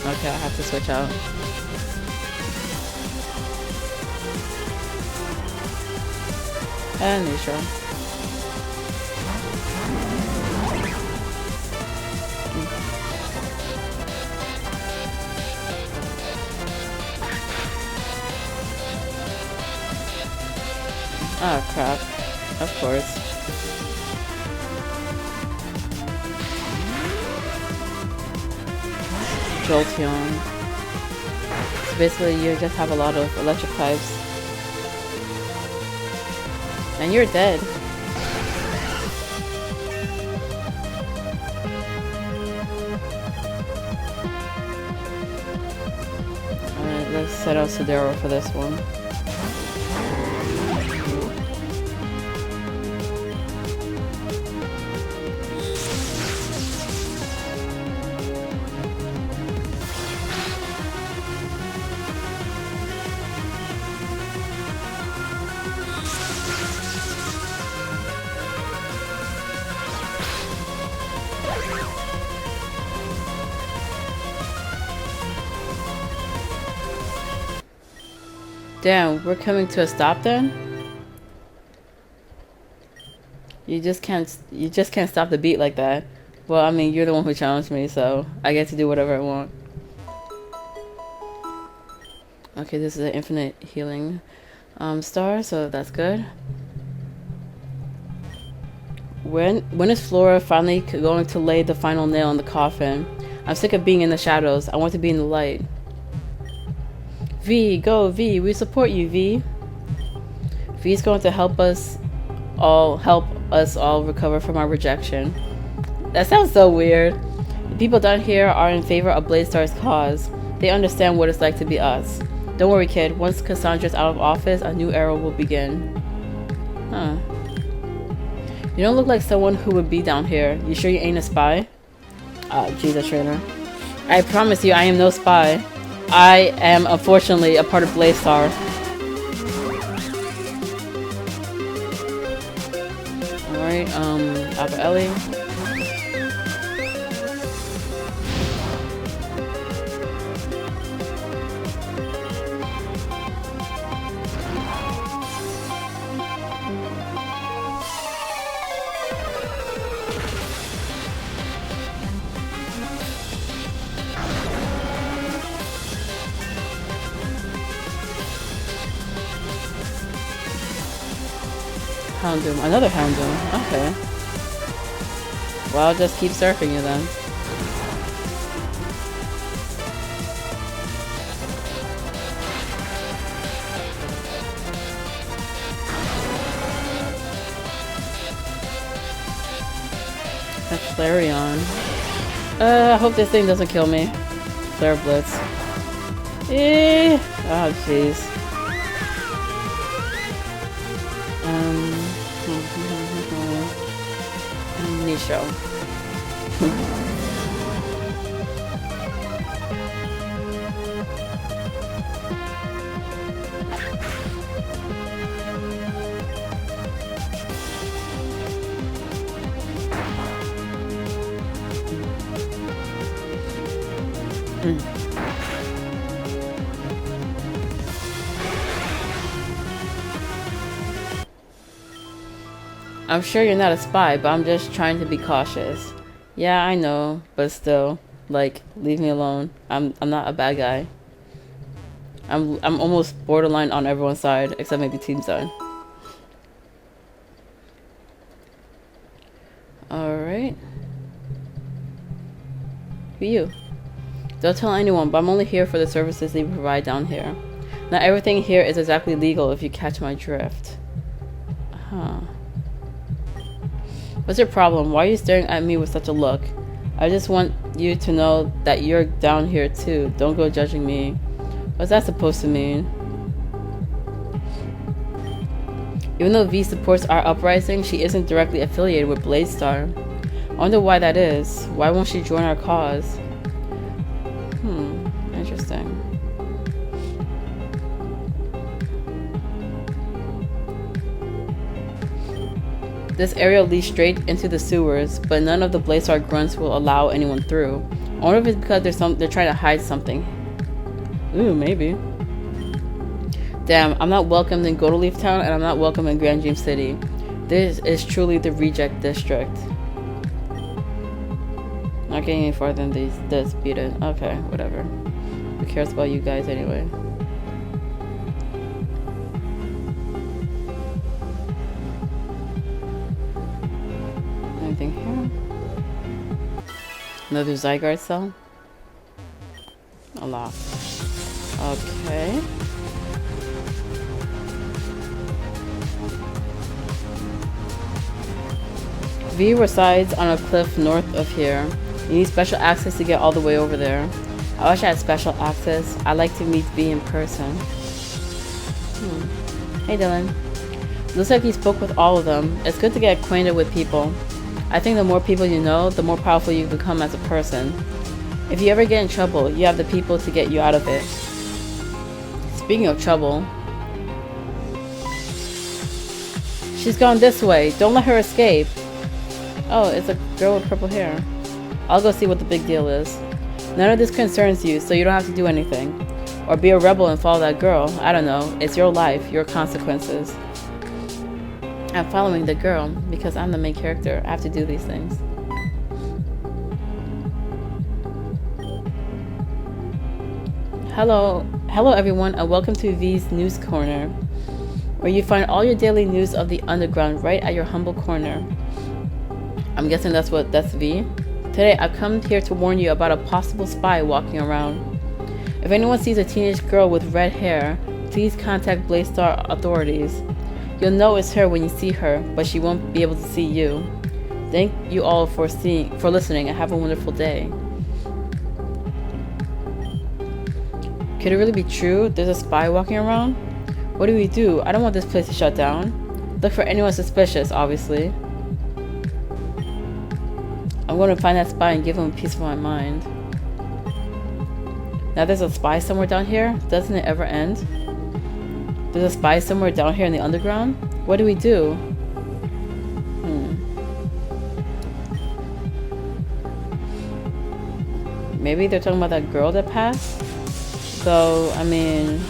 Okay, I have to switch out. And neutral. Oh crap. Of course. Jolteon. So basically you just have a lot of electric types. And you're dead. Alright, let's set out Sidero for this one. Damn, we're coming to a stop then? You just can't stop the beat like that. Well, I mean, you're the one who challenged me, so I get to do whatever I want. Okay, this is an infinite healing star, so that's good. When is Flora finally going to lay the final nail in the coffin? I'm sick of being in the shadows. I want to be in the light. V, go V, we support you, V. V's going to help us all recover from our rejection. That sounds so weird. The people down here are in favor of Blaze Star's cause. They understand what it's like to be us. Don't worry, kid. Once Cassandra's out of office, a new era will begin. Huh. You don't look like someone who would be down here. You sure you ain't a spy? Jesus, trainer. I promise you, I am no spy. I am, unfortunately, a part of Blaze-Star. Alright, Alpha Ellie. Houndoom. Another Houndoom. Okay. Well, I'll just keep surfing you then. That's Flareon. I hope this thing doesn't kill me. Flare Blitz. Oh, jeez. Nisho. I'm sure you're not a spy, but I'm just trying to be cautious. Yeah, I know, but still, like, leave me alone. I'm not a bad guy. I'm almost borderline on everyone's side, except maybe team side. Alright. Who are you? Don't tell anyone, but I'm only here for the services they provide down here. Not everything here is exactly legal if you catch my drift. Huh. What's your problem? Why are you staring at me with such a look? I just want you to know that you're down here too. Don't go judging me. What's that supposed to mean? Even though V supports our uprising, she isn't directly affiliated with Blaze-Star. I wonder why that is. Why won't she join our cause? Interesting. This area leads straight into the sewers, but none of the Blaze-Star grunts will allow anyone through. I wonder if it's because they're trying to hide something. Ooh, maybe. Damn, I'm not welcomed in Goldleaf Town, and I'm not welcome in Grand Dream City. This is truly the reject district. Not getting any farther than this. Beat it. Okay, whatever. Who cares about you guys anyway? Anything here? Another Zygarde cell? A lot. Okay. V resides on a cliff north of here. You need special access to get all the way over there. I wish I had special access. I'd like to meet V in person. Hey Dylan. Looks like you spoke with all of them. It's good to get acquainted with people. I think the more people you know, the more powerful you become as a person. If you ever get in trouble, you have the people to get you out of it. Speaking of trouble, she's gone this way. Don't let her escape. Oh, it's a girl with purple hair. I'll go see what the big deal is. None of this concerns you, so you don't have to do anything. Or be a rebel and follow that girl. I don't know. It's your life, your consequences. I'm following the girl because I'm the main character. I have to do these things. Hello everyone, and welcome to V's News Corner, where you find all your daily news of the underground right at your humble corner. I'm guessing that's V. Today I've come here to warn you about a possible spy walking around. If anyone sees a teenage girl with red hair, please contact Blaze-Star authorities. You'll know it's her when you see her, but she won't be able to see you. Thank you all for listening, and have a wonderful day. Could it really be true? There's a spy walking around? What do we do? I don't want this place to shut down. Look for anyone suspicious, obviously. I'm going to find that spy and give him a piece of my mind. Now there's a spy somewhere down here? Doesn't it ever end? There's a spy somewhere down here in the underground? What do we do? Maybe they're talking about that girl that passed? Though, I mean,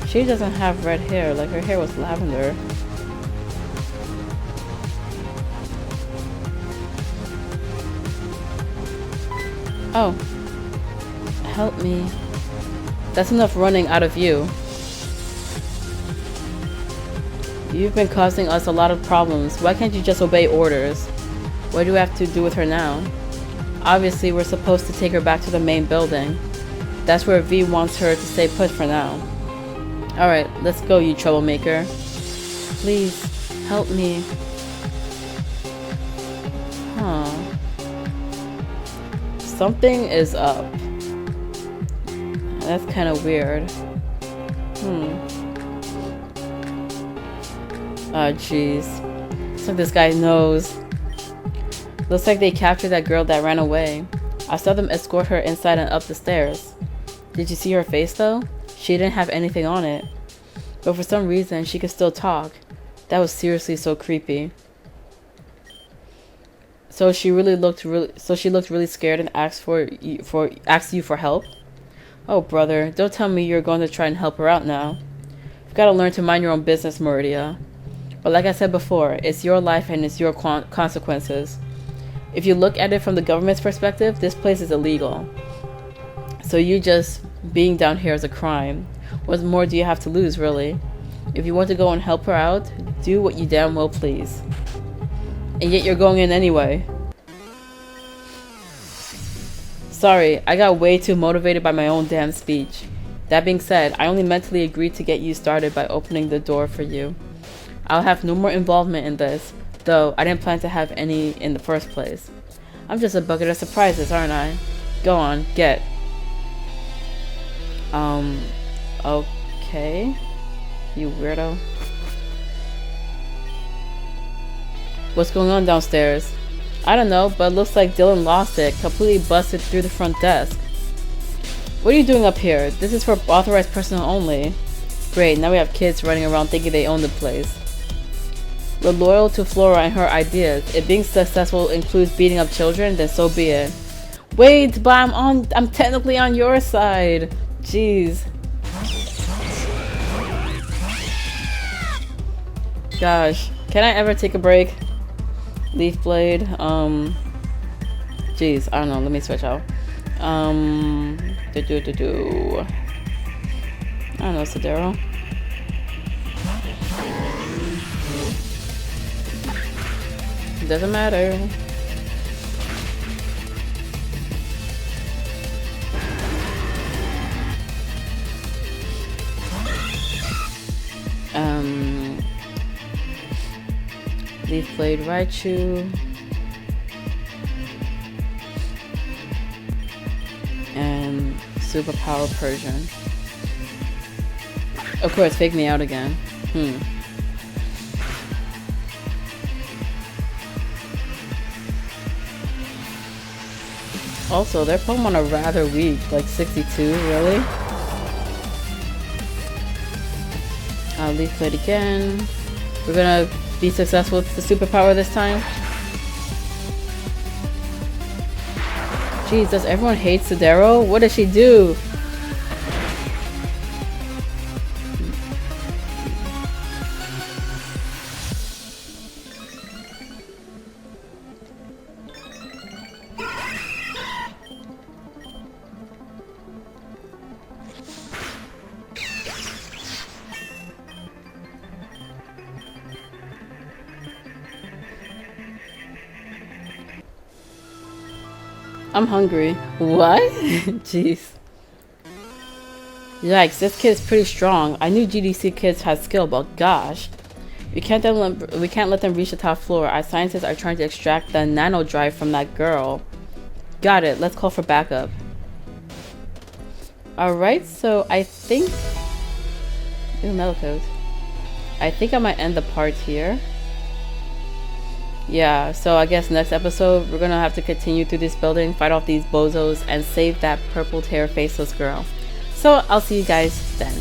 she doesn't have red hair. Like, her hair was lavender. Oh. Help me. That's enough running out of you. You've been causing us a lot of problems. Why can't you just obey orders? What do we have to do with her now? Obviously, we're supposed to take her back to the main building. That's where V wants her to stay put for now. Alright, let's go, you troublemaker. Please, help me. Huh. Something is up. That's kind of weird. Oh, jeez. Looks like this guy knows. Looks like they captured that girl that ran away. I saw them escort her inside and up the stairs. Did you see her face though? She didn't have anything on it. But for some reason, she could still talk. That was seriously so creepy. So she looked really scared and asked you for help? Oh brother, don't tell me you're going to try and help her out now. You've got to learn to mind your own business, Mauridea. But like I said before, it's your life and it's your consequences. If you look at it from the government's perspective, this place is illegal. So you just being down here is a crime. What more do you have to lose, really? If you want to go and help her out, do what you damn well please. And yet you're going in anyway. Sorry, I got way too motivated by my own damn speech. That being said, I only mentally agreed to get you started by opening the door for you. I'll have no more involvement in this, though I didn't plan to have any in the first place. I'm just a bucket of surprises, aren't I? Go on, get. Okay. You weirdo. What's going on downstairs? I don't know, but it looks like Dylan lost it, completely busted through the front desk. What are you doing up here? This is for authorized personnel only. Great, now we have kids running around thinking they own the place. We're loyal to Flora and her ideas. If being successful includes beating up children, then so be it. Wait, but I'm technically on your side. Jeez. Gosh, can I ever take a break? Leaf blade. Jeez, I don't know. Let me switch out. I don't know, Sidero. Doesn't matter. Leaf blade Raichu. And superpower Persian. Of course, fake me out again. Also, their Pokemon are rather weak, like 62, really? Leaf blade again. We're gonna be successful with the superpower this time. Jeez, does everyone hate Sidero? What does she do? I'm hungry. What? Jeez. Yikes, this kid is pretty strong. I knew GDC kids had skill, but gosh. We can't let them reach the top floor. Our scientists are trying to extract the nano drive from that girl. Got it. Let's call for backup. Alright, so I think... Ooh, metal code. I think I might end the part here. Yeah, so I guess next episode we're gonna have to continue through this building, fight off these bozos, and save that purple hair faceless girl. So I'll see you guys then.